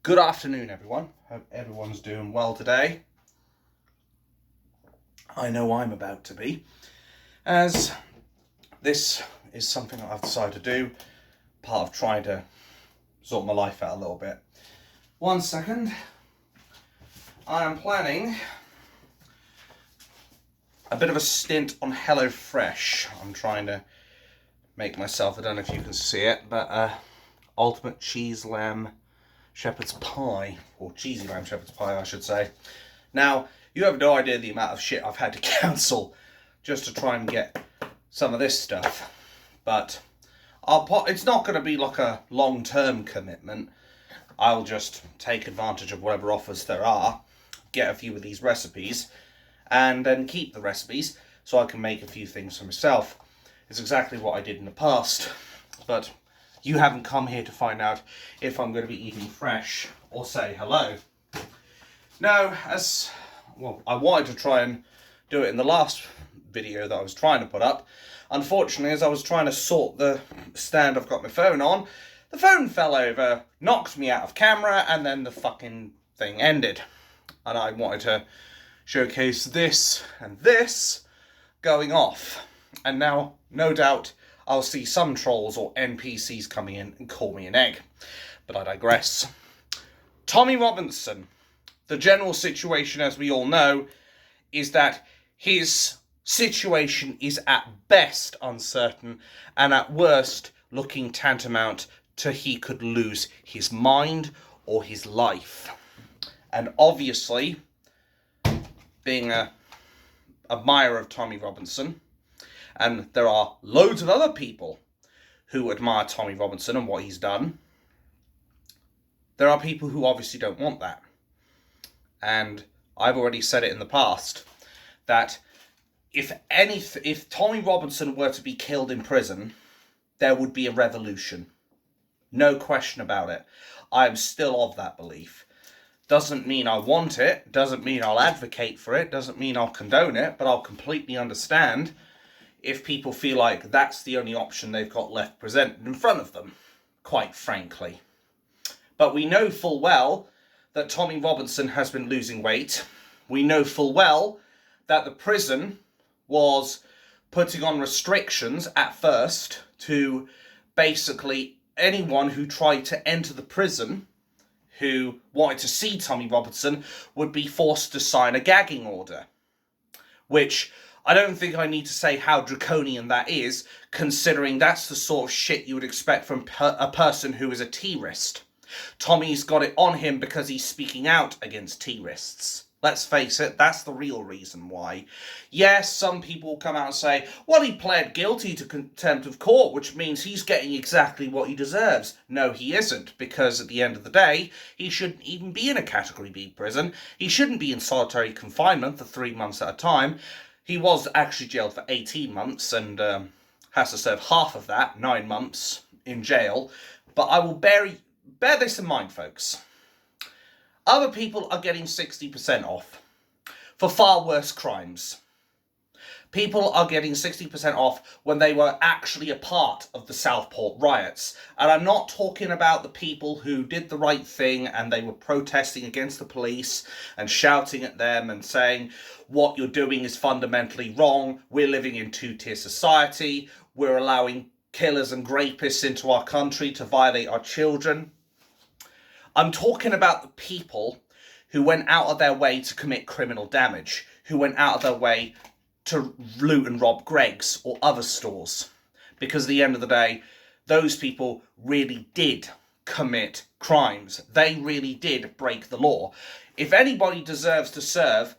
Good afternoon, everyone. Hope everyone's doing well today. I know I'm about to be, as this is something that I've decided to do, part of trying to sort my life out a little bit. 1 second. I am planning a bit of a stint on HelloFresh. I'm trying to make myself, I don't know if you can see it, but ultimate cheese lamb shepherd's pie, or cheesy lamb shepherd's pie I should say. Now, you have no idea the amount of shit I've had to cancel just to try and get some of this stuff. But it's not going to be like a long-term commitment. I'll just take advantage of whatever offers there are, get a few of these recipes, and then keep the recipes so I can make a few things for myself. It's exactly what I did in the past. But you haven't come here to find out if I'm going to be eating fresh or say hello. No, I wanted to try and do it in the last video that I was trying to put up. Unfortunately, as I was trying to sort the stand I've got my phone on, the phone fell over, knocked me out of camera, and then the fucking thing ended. And I wanted to showcase this and this going off. And now, no doubt, I'll see some trolls or NPCs coming in and call me an egg. But I digress. Tommy Robinson. The general situation, as we all know, is that his situation is at best uncertain and at worst looking tantamount to he could lose his mind or his life. And obviously, being an admirer of Tommy Robinson, and there are loads of other people who admire Tommy Robinson and what he's done, there are people who obviously don't want that. And I've already said it in the past that if Tommy Robinson were to be killed in prison, there would be a revolution. No question about it. I am still of that belief. Doesn't mean I want it, doesn't mean I'll advocate for it, doesn't mean I'll condone it, but I'll completely understand if people feel like that's the only option they've got left presented in front of them, quite frankly. But we know full well that Tommy Robinson has been losing weight. We know full well that the prison was putting on restrictions at first to basically anyone who tried to enter the prison who wanted to see Tommy Robinson would be forced to sign a gagging order. Which I don't think I need to say how draconian that is, considering that's the sort of shit you would expect from a person who is a terrorist. Tommy's got it on him because he's speaking out against terrorists. Let's face it, that's the real reason why. Yes, some people will come out and say, well, he pled guilty to contempt of court, which means he's getting exactly what he deserves. No, he isn't, because at the end of the day, he shouldn't even be in a Category B prison. He shouldn't be in solitary confinement for 3 months at a time. He was actually jailed for 18 months and has to serve half of that, 9 months, in jail. But I will bear this in mind, folks. Other people are getting 60% off for far worse crimes. People are getting 60% off when they were actually a part of the Southport riots. And I'm not talking about the people who did the right thing and they were protesting against the police and shouting at them and saying, what you're doing is fundamentally wrong. We're living in two-tier society. We're allowing killers and rapists into our country to violate our children. I'm talking about the people who went out of their way to commit criminal damage, who went out of their way to loot and rob Greggs or other stores. Because at the end of the day, those people really did commit crimes. They really did break the law. If anybody deserves to serve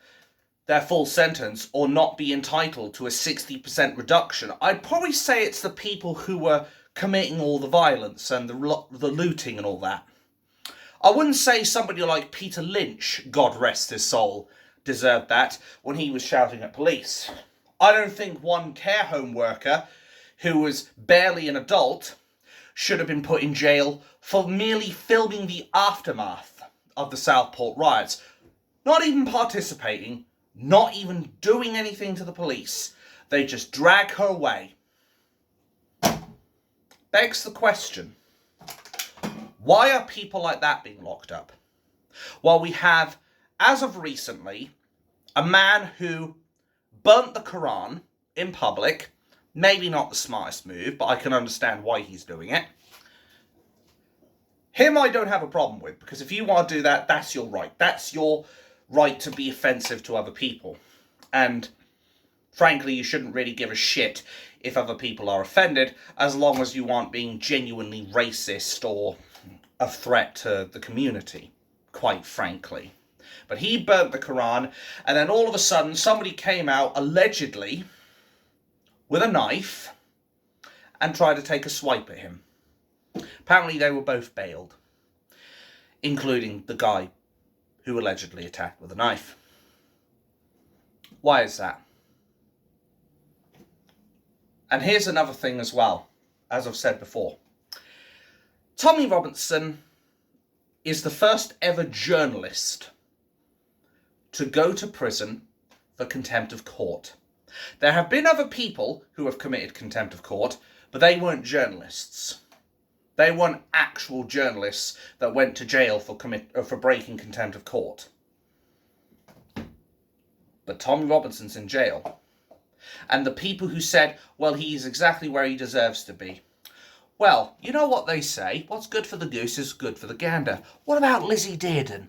their full sentence or not be entitled to a 60% reduction, I'd probably say it's the people who were committing all the violence and the looting and all that. I wouldn't say somebody like Peter Lynch, God rest his soul, deserved that when he was shouting at police. I don't think one care home worker who was barely an adult should have been put in jail for merely filming the aftermath of the Southport riots. Not even participating, not even doing anything to the police. They just drag her away. Begs the question, Why are people like that being locked up? Well, we have, as of recently, a man who burnt the Quran in public. Maybe not the smartest move, but I can understand why he's doing it. Him I don't have a problem with, because if you want to do that, that's your right. That's your right to be offensive to other people. And frankly, you shouldn't really give a shit if other people are offended, as long as you aren't being genuinely racist or a threat to the community, quite frankly. But he burnt the Quran, and then all of a sudden somebody came out, allegedly, with a knife, and tried to take a swipe at him. Apparently they were both bailed, including the guy who allegedly attacked with a knife. Why is that? And here's another thing as well, as I've said before. Tommy Robinson is the first ever journalist to go to prison for contempt of court. There have been other people who have committed contempt of court, but they weren't journalists. They weren't actual journalists that went to jail for breaking contempt of court. But Tommy Robinson's in jail. And the people who said, well, he's exactly where he deserves to be. Well, you know what they say, what's good for the goose is good for the gander. What about Lizzie Dearden?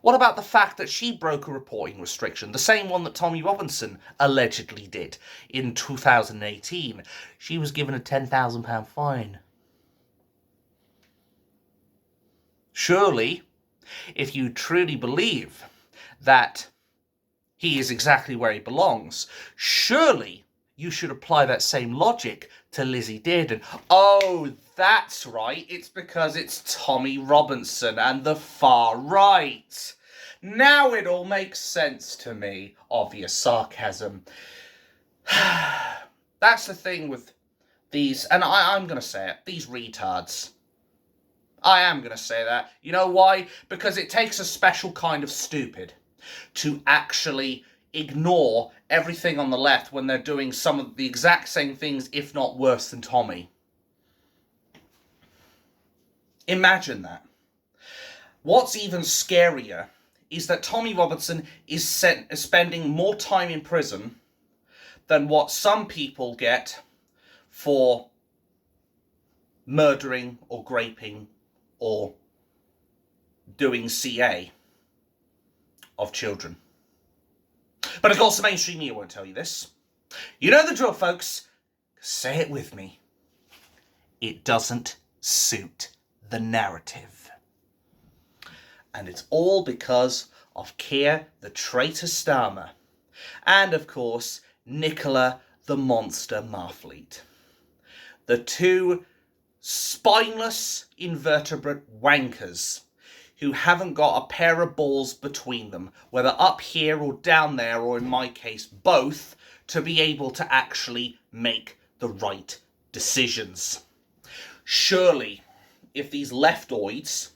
What about the fact that she broke a reporting restriction, the same one that Tommy Robinson allegedly did in 2018? She was given a £10,000 fine. Surely, if you truly believe that he is exactly where he belongs, surely you should apply that same logic to Lizzie Dearden. Oh, that's right. It's because it's Tommy Robinson and the far right. Now it all makes sense to me. Obvious sarcasm. That's the thing with these, and I'm going to say it, these retards. I am going to say that. You know why? Because it takes a special kind of stupid to actually ignore everything on the left when they're doing some of the exact same things, if not worse than Tommy. Imagine that. What's even scarier is that Tommy Robinson is spending more time in prison than what some people get for murdering or graping or doing CA of children. But of course the mainstream media won't tell you this. You know the drill, folks. Say it with me. It doesn't suit the narrative. And it's all because of Keir the traitor Starmer. And of course, Nicola the monster Marfleet. The two spineless invertebrate wankers who haven't got a pair of balls between them, whether up here or down there, or in my case, both, to be able to actually make the right decisions. Surely, if these leftoids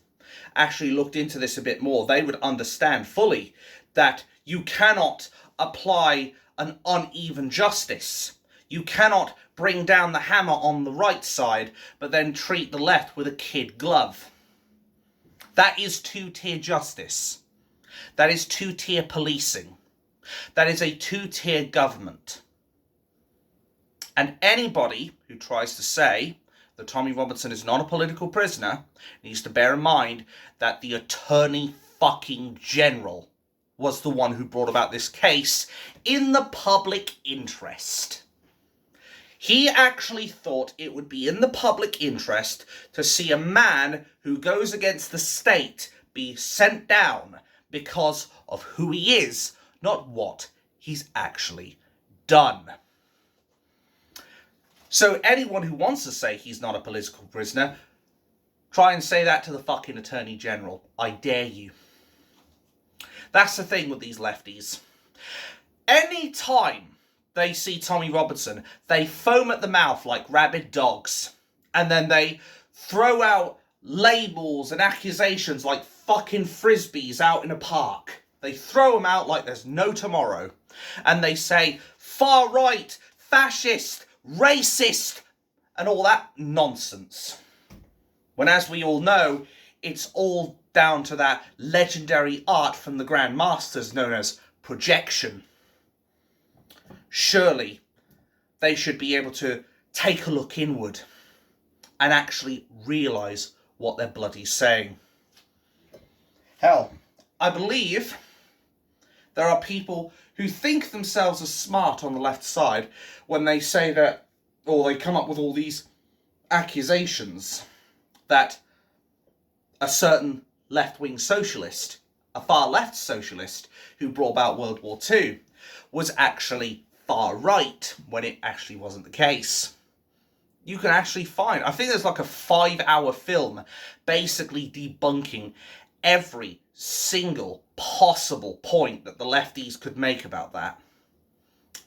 actually looked into this a bit more, they would understand fully that you cannot apply an uneven justice. You cannot bring down the hammer on the right side, but then treat the left with a kid glove. That is two-tier justice. That is two-tier policing. That is a two-tier government. And anybody who tries to say that Tommy Robinson is not a political prisoner needs to bear in mind that the Attorney fucking General was the one who brought about this case in the public interest. He actually thought it would be in the public interest to see a man who goes against the state be sent down because of who he is, not what he's actually done. So anyone who wants to say he's not a political prisoner, try and say that to the fucking Attorney General. I dare you. That's the thing with these lefties. Any time they see Tommy Robinson, they foam at the mouth like rabid dogs. And then they throw out labels and accusations like fucking frisbees out in a park. They throw them out like there's no tomorrow. And they say, far right, fascist, racist, and all that nonsense. When, as we all know, it's all down to that legendary art from the Grand Masters known as projection. Surely they should be able to take a look inward and actually realise what they're bloody saying. Hell, I believe there are people who think themselves as smart on the left side when they say that, or they come up with all these accusations that a certain left-wing socialist, a far-left socialist who brought about World War II, was actually far-right, when it actually wasn't the case. You can actually find, I think there's like a 5-hour film basically debunking every single possible point that the lefties could make about that.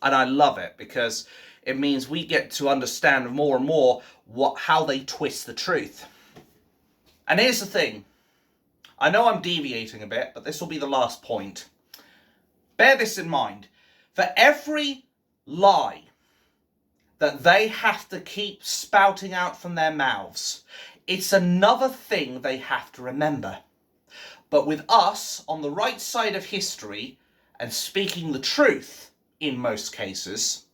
And I love it, because it means we get to understand more and more how they twist the truth. And here's the thing. I know I'm deviating a bit, but this will be the last point. Bear this in mind. For every lie that they have to keep spouting out from their mouths, it's another thing they have to remember. But with us on the right side of history and speaking the truth in most cases,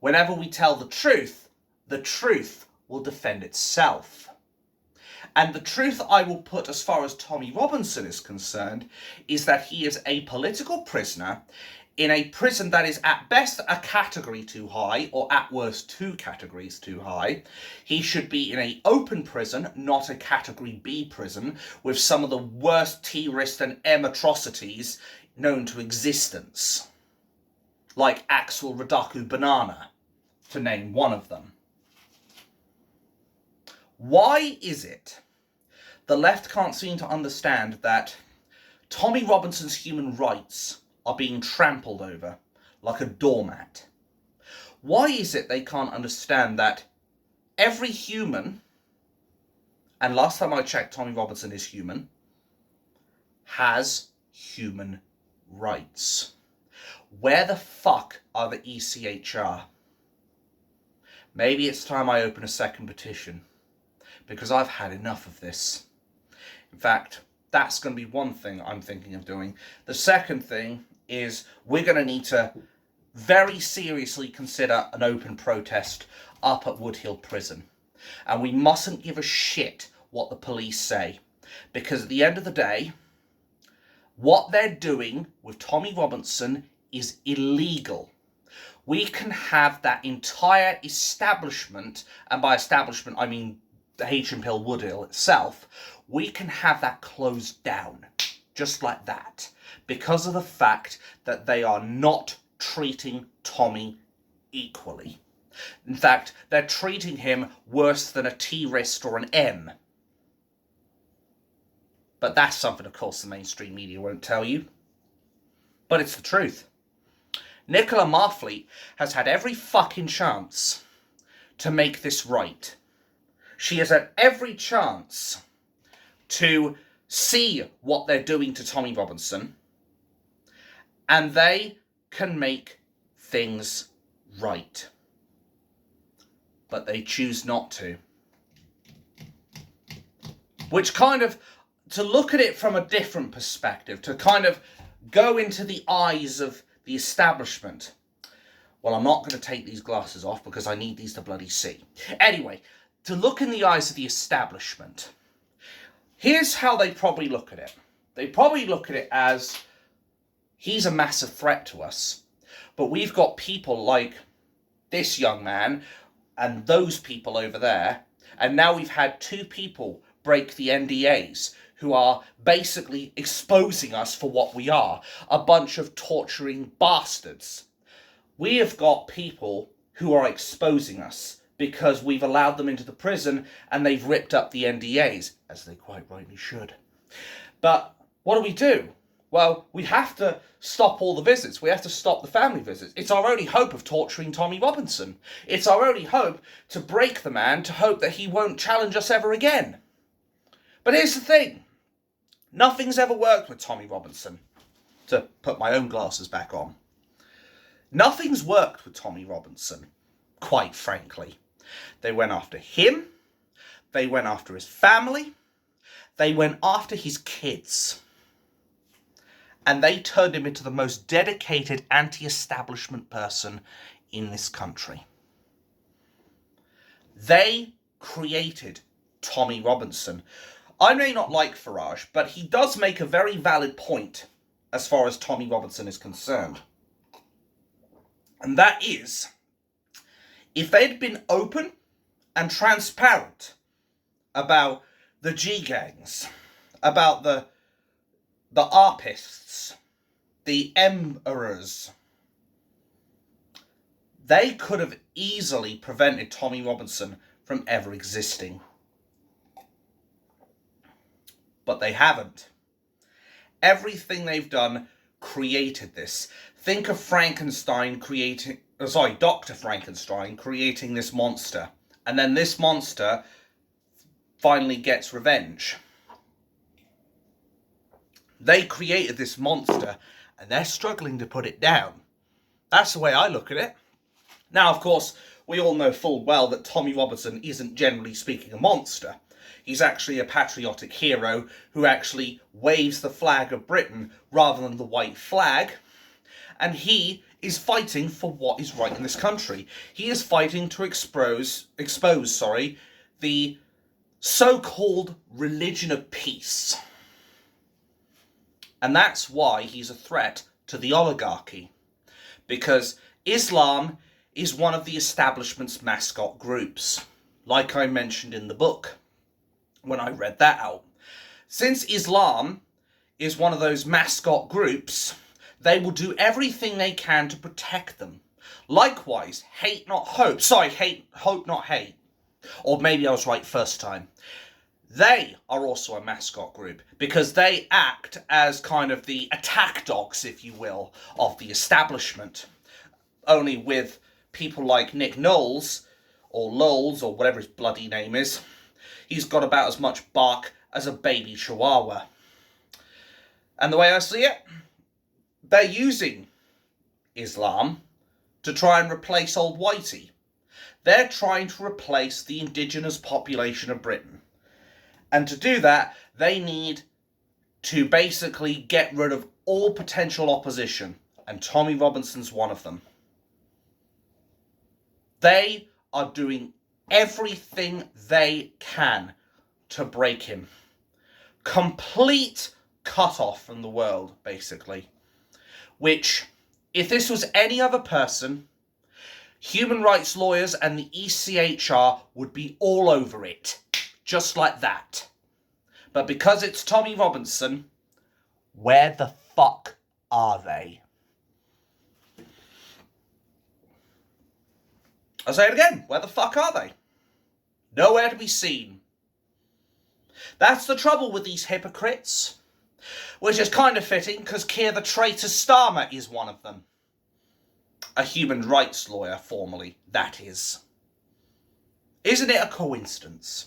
whenever we tell the truth will defend itself. And the truth I will put as far as Tommy Robinson is concerned is that he is a political prisoner in a prison that is at best a category too high, or at worst 2 categories too high. He should be in an open prison, not a category B prison, with some of the worst terrorist and M atrocities known to existence. Like Axel Radaku Banana, to name one of them. Why is it the left can't seem to understand that Tommy Robinson's human rights are being trampled over like a doormat? Why is it they can't understand that every human, and last time I checked Tommy Robinson is human, has human rights? Where the fuck are the ECHR? Maybe it's time I open a second petition, because I've had enough of this. In fact, that's going to be one thing I'm thinking of doing. The second thing is we're going to need to very seriously consider an open protest up at Woodhill prison. And we mustn't give a shit what the police say. Because at the end of the day, what they're doing with Tommy Robinson is illegal. We can have that entire establishment, and by establishment I mean the HMP Woodhill itself, we can have that closed down, just like that, because of the fact that they are not treating Tommy equally. In fact, they're treating him worse than a T-wrist or an M. But that's something, of course, the mainstream media won't tell you. But it's the truth. Nicola Marfleet has had every fucking chance to make this right. She has had every chance to see what they're doing to Tommy Robinson, and they can make things right. But they choose not to. Which kind of, to look at it from a different perspective, to kind of go into the eyes of the establishment. Well, I'm not going to take these glasses off because I need these to bloody see. Anyway, to look in the eyes of the establishment, here's how they probably look at it. They probably look at it as, he's a massive threat to us, but we've got people like this young man and those people over there, and now we've had 2 people break the NDAs who are basically exposing us for what we are, a bunch of torturing bastards. We have got people who are exposing us because we've allowed them into the prison and they've ripped up the NDAs, as they quite rightly should. But what do? Well, we have to stop all the visits. We have to stop the family visits. It's our only hope of torturing Tommy Robinson. It's our only hope to break the man, to hope that he won't challenge us ever again. But here's the thing. Nothing's ever worked with Tommy Robinson. To put my own glasses back on. Nothing's worked with Tommy Robinson, quite frankly. They went after him. They went after his family. They went after his kids. And they turned him into the most dedicated anti-establishment person in this country. They created Tommy Robinson. I may not like Farage, but he does make a very valid point as far as Tommy Robinson is concerned. And that is, if they'd been open and transparent about the G-gangs, about the ARPists, the emperors, they could have easily prevented Tommy Robinson from ever existing. But they haven't. Everything they've done created this. Think of Dr. Frankenstein creating this monster. And then this monster finally gets revenge. They created this monster and they're struggling to put it down. That's the way I look at it. Now, of course, we all know full well that Tommy Robinson isn't generally speaking a monster. He's actually a patriotic hero who actually waves the flag of Britain rather than the white flag. And he is fighting for what is right in this country. He is fighting to expose the so-called religion of peace. And that's why he's a threat to the oligarchy. Because Islam is one of the establishment's mascot groups, like I mentioned in the book when I read that out. Since Islam is one of those mascot groups, they will do everything they can to protect them. Likewise, hate not hope. Hope not hate. Or maybe I was right first time. They are also a mascot group because they act as kind of the attack dogs, if you will, of the establishment. Only with people like Nick Knowles, or Lowles, or whatever his bloody name is, he's got about as much bark as a baby chihuahua. And the way I see it, they're using Islam to try and replace old Whitey. They're trying to replace the indigenous population of Britain. And to do that, they need to basically get rid of all potential opposition. And Tommy Robinson's one of them. They are doing everything they can to break him. Complete cut-off from the world, basically. Which, if this was any other person, human rights lawyers and the ECHR would be all over it. Just like that. But because it's Tommy Robinson, where the fuck are they? I'll say it again. Where the fuck are they? Nowhere to be seen. That's the trouble with these hypocrites. Which is kind of fitting, because Keir the Traitor Starmer is one of them. A human rights lawyer, formerly, that is. Isn't it a coincidence?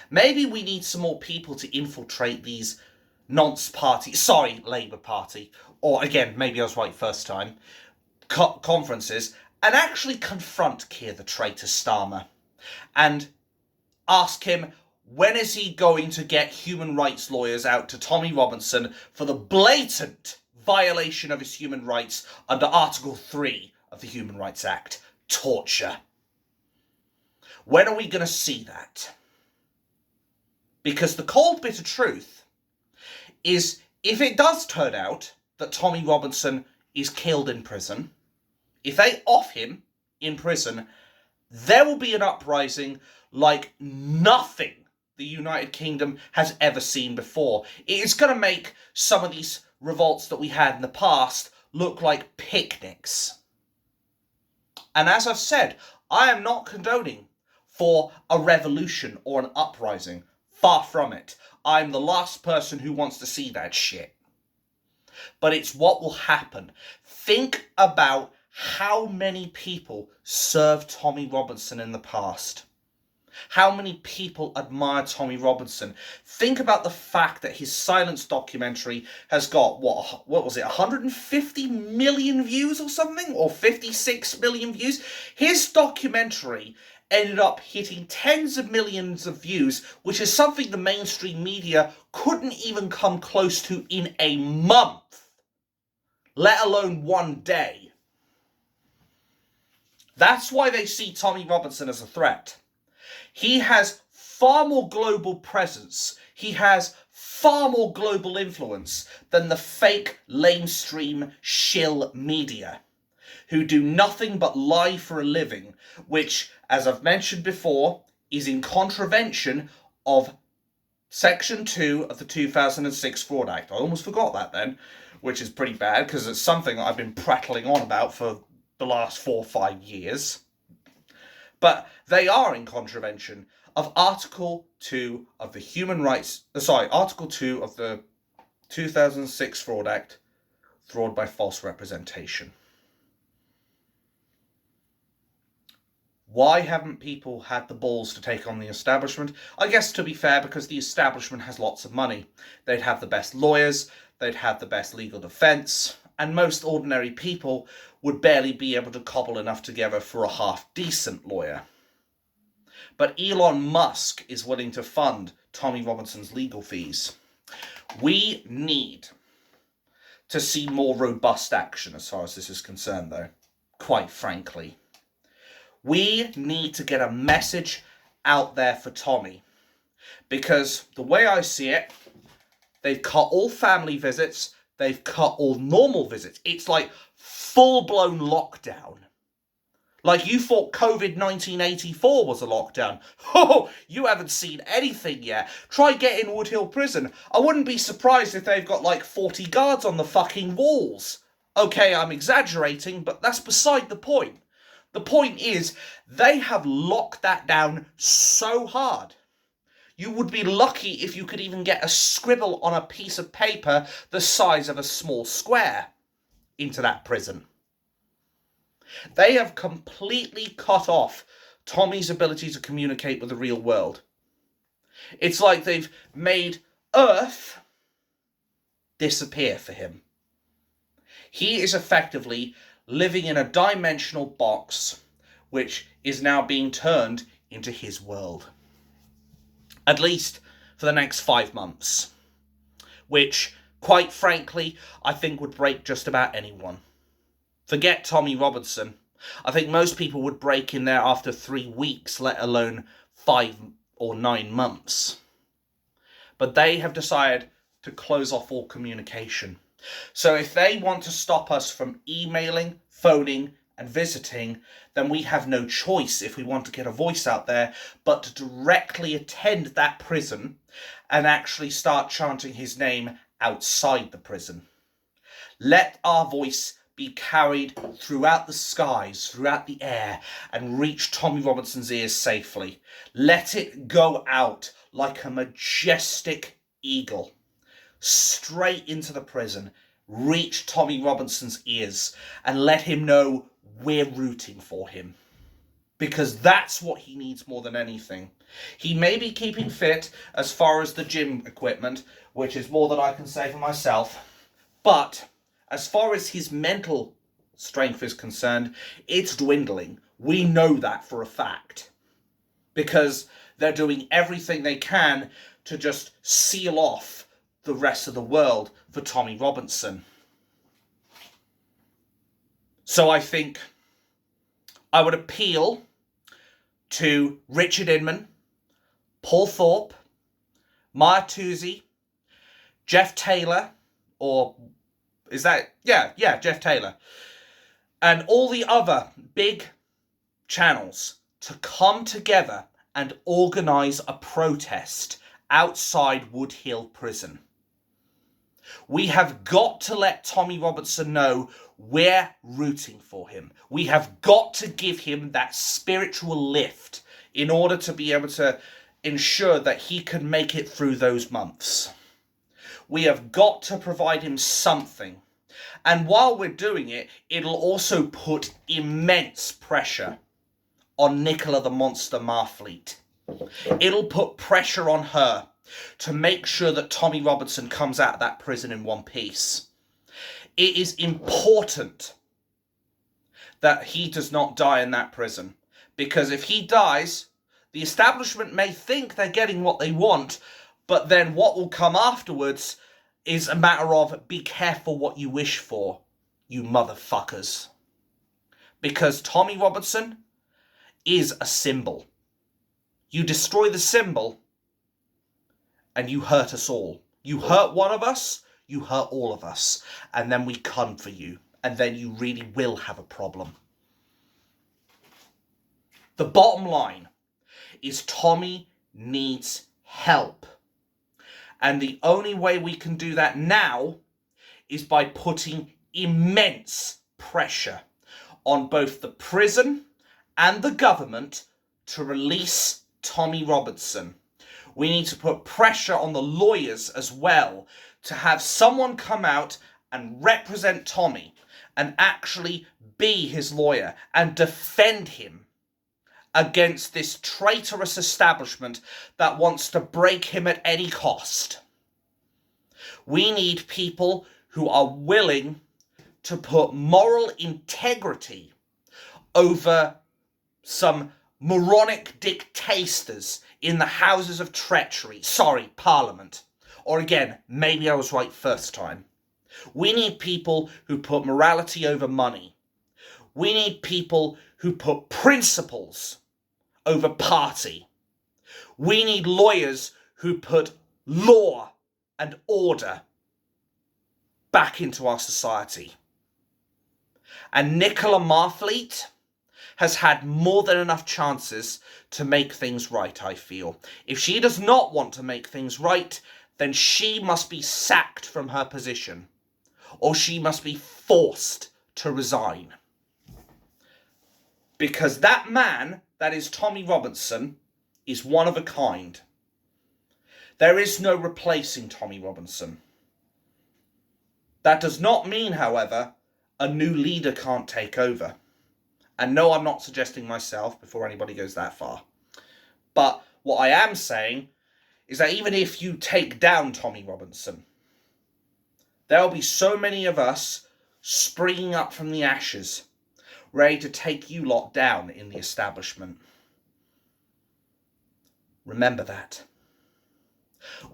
Maybe we need some more people to infiltrate these nonce parties, sorry, Labour Party, or again, maybe I was right first time, conferences, and actually confront Keir the Traitor Starmer and ask him, when is he going to get human rights lawyers out to Tommy Robinson for the blatant violation of his human rights under Article 3 of the Human Rights Act, torture? When are we going to see that? Because the cold bitter truth is, if it does turn out that Tommy Robinson is killed in prison, if they off him in prison, there will be an uprising like nothing the United Kingdom has ever seen before. It is going to make some of these revolts that we had in the past look like picnics. And as I've said, I am not condoning for a revolution or an uprising. Far from it. I'm the last person who wants to see that shit. But it's what will happen. Think about how many people served Tommy Robinson in the past. How many people admire Tommy Robinson? Think about the fact that his silence documentary has got, what was it, 150 million views or something? Or 56 million views? His documentary ended up hitting tens of millions of views, which is something the mainstream media couldn't even come close to in a month, let alone one day. That's why they see Tommy Robinson as a threat. He has far more global presence. He has far more global influence than the fake, lamestream, shill media, who do nothing but lie for a living, which, as I've mentioned before, is in contravention of Section 2 of the 2006 Fraud Act. I almost forgot that then, which is pretty bad, because it's something that I've been prattling on about for the last 4 or 5 years. But they are in contravention of Article 2 of the Article 2 of the 2006 Fraud Act, fraud by false representation. Why haven't people had the balls to take on the establishment? I guess, to be fair, because the establishment has lots of money. They'd have the best lawyers, they'd have the best legal defence, and most ordinary people would barely be able to cobble enough together for a half-decent lawyer. But Elon Musk is willing to fund Tommy Robinson's legal fees. We need to see more robust action as far as this is concerned, though, quite frankly. We need to get a message out there for Tommy, because the way I see it, they've cut all family visits, they've cut all normal visits. It's like full-blown lockdown. Like you thought COVID-1984 was a lockdown. Oh, you haven't seen anything yet. Try getting Woodhill Prison. I wouldn't be surprised if they've got like 40 guards on the fucking walls. Okay, I'm exaggerating, but that's beside the point. The point is, they have locked that down so hard. You would be lucky if you could even get a scribble on a piece of paper the size of a small square into that prison. They have completely cut off Tommy's ability to communicate with the real world. It's like they've made Earth disappear for him. He is effectively living in a dimensional box which is now being turned into his world. At least for the next 5 months. Which, quite frankly, I think would break just about anyone. Forget Tommy Robinson. I think most people would break in there after 3 weeks, let alone 5 or 9 months. But they have decided to close off all communication. So if they want to stop us from emailing, phoning, and visiting, then we have no choice, if we want to get a voice out there, but to directly attend that prison and actually start chanting his name outside the prison. Let our voice be carried throughout the skies, throughout the air, and reach Tommy Robinson's ears safely. Let it go out like a majestic eagle, straight into the prison, reach Tommy Robinson's ears, and let him know we're rooting for him. Because that's what he needs more than anything. He may be keeping fit as far as the gym equipment, which is more than I can say for myself, but as far as his mental strength is concerned, it's dwindling. We know that for a fact. Because they're doing everything they can to just seal off the rest of the world for Tommy Robinson. So I think I would appeal to Richard Inman, Paul Thorpe, Maya Toosey, Jeff Taylor, or is that, yeah, Jeff Taylor, and all the other big channels to come together and organise a protest outside Woodhill Prison. We have got to let Tommy Robinson know we're rooting for him. We have got to give him that spiritual lift in order to be able to ensure that he can make it through those months. We have got to provide him something. And while we're doing it, it'll also put immense pressure on Nicola the Monster Marfleet. It'll put pressure on her to make sure that Tommy Robinson comes out of that prison in one piece. It is important that he does not die in that prison, Because if he dies, the establishment may think they're getting what they want, but then what will come afterwards is a matter of be careful what you wish for, you motherfuckers. Because Tommy Robinson is a symbol. You destroy the symbol and you hurt us all. You hurt one of us, you hurt all of us. And then we come for you. And then you really will have a problem. The bottom line is Tommy needs help. And the only way we can do that now is by putting immense pressure on both the prison and the government to release Tommy Robinson. We need to put pressure on the lawyers as well to have someone come out and represent Tommy and actually be his lawyer and defend him against this traitorous establishment that wants to break him at any cost. We need people who are willing to put moral integrity over some moronic dictators in the houses of treachery. Sorry, Parliament. Or again, maybe I was right first time. We need people who put morality over money. We need people who put principles over party. We need lawyers who put law and order back into our society. And Nicola Marfleet has had more than enough chances to make things right, I feel. If she does not want to make things right, then she must be sacked from her position, or she must be forced to resign. Because that man, that is Tommy Robinson, is one of a kind. There is no replacing Tommy Robinson. That does not mean, however, a new leader can't take over. And no, I'm not suggesting myself before anybody goes that far. But what I am saying is that even if you take down Tommy Robinson, there will be so many of us springing up from the ashes, ready to take you lot down in the establishment. Remember that.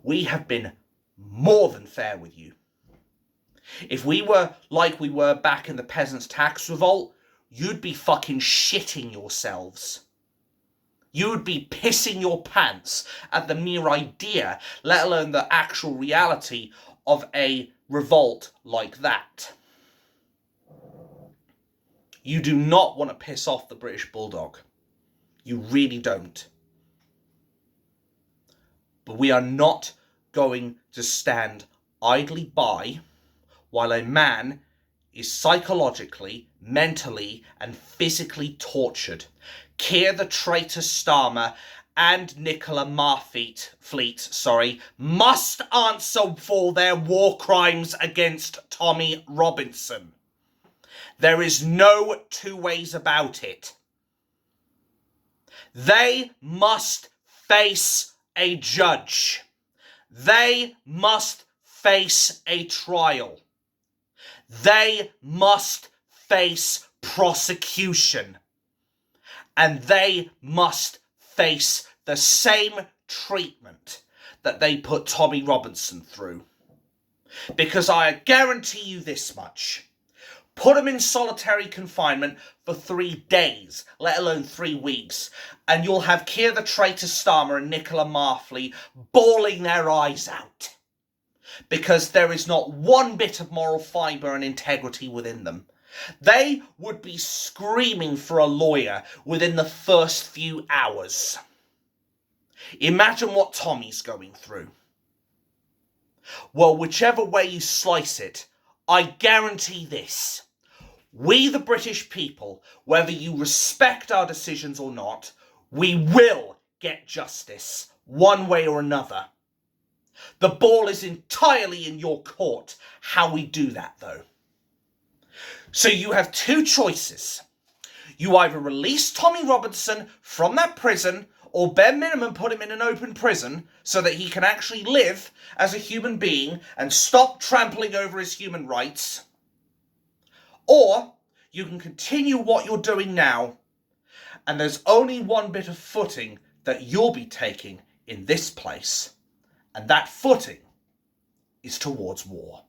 We have been more than fair with you. If we were like we were back in the Peasants' Tax Revolt, you'd be fucking shitting yourselves. You would be pissing your pants at the mere idea, let alone the actual reality of a revolt like that. You do not want to piss off the British Bulldog. You really don't. But we are not going to stand idly by while a man is psychologically, mentally, and physically tortured. Keir the traitor Starmer and Nicola Marfleet must answer for their war crimes against Tommy Robinson. There is no two ways about it. They must face a judge. They must face a trial. They must face prosecution. And they must face the same treatment that they put Tommy Robinson through. Because I guarantee you this much. Put him in solitary confinement for 3 days, let alone 3 weeks, and you'll have Keir the traitor Starmer and Nicola Marfleet bawling their eyes out. Because there is not one bit of moral fibre and integrity within them. They would be screaming for a lawyer within the first few hours. Imagine what Tommy's going through. Well, whichever way you slice it, I guarantee this. We, the British people, whether you respect our decisions or not, we will get justice, one way or another. The ball is entirely in your court, how we do that, though. So you have 2 choices. You either release Tommy Robinson from that prison, or bare minimum put him in an open prison so that he can actually live as a human being and stop trampling over his human rights. Or you can continue what you're doing now And there's only one bit of footing that you'll be taking in this place. And that footing is towards war.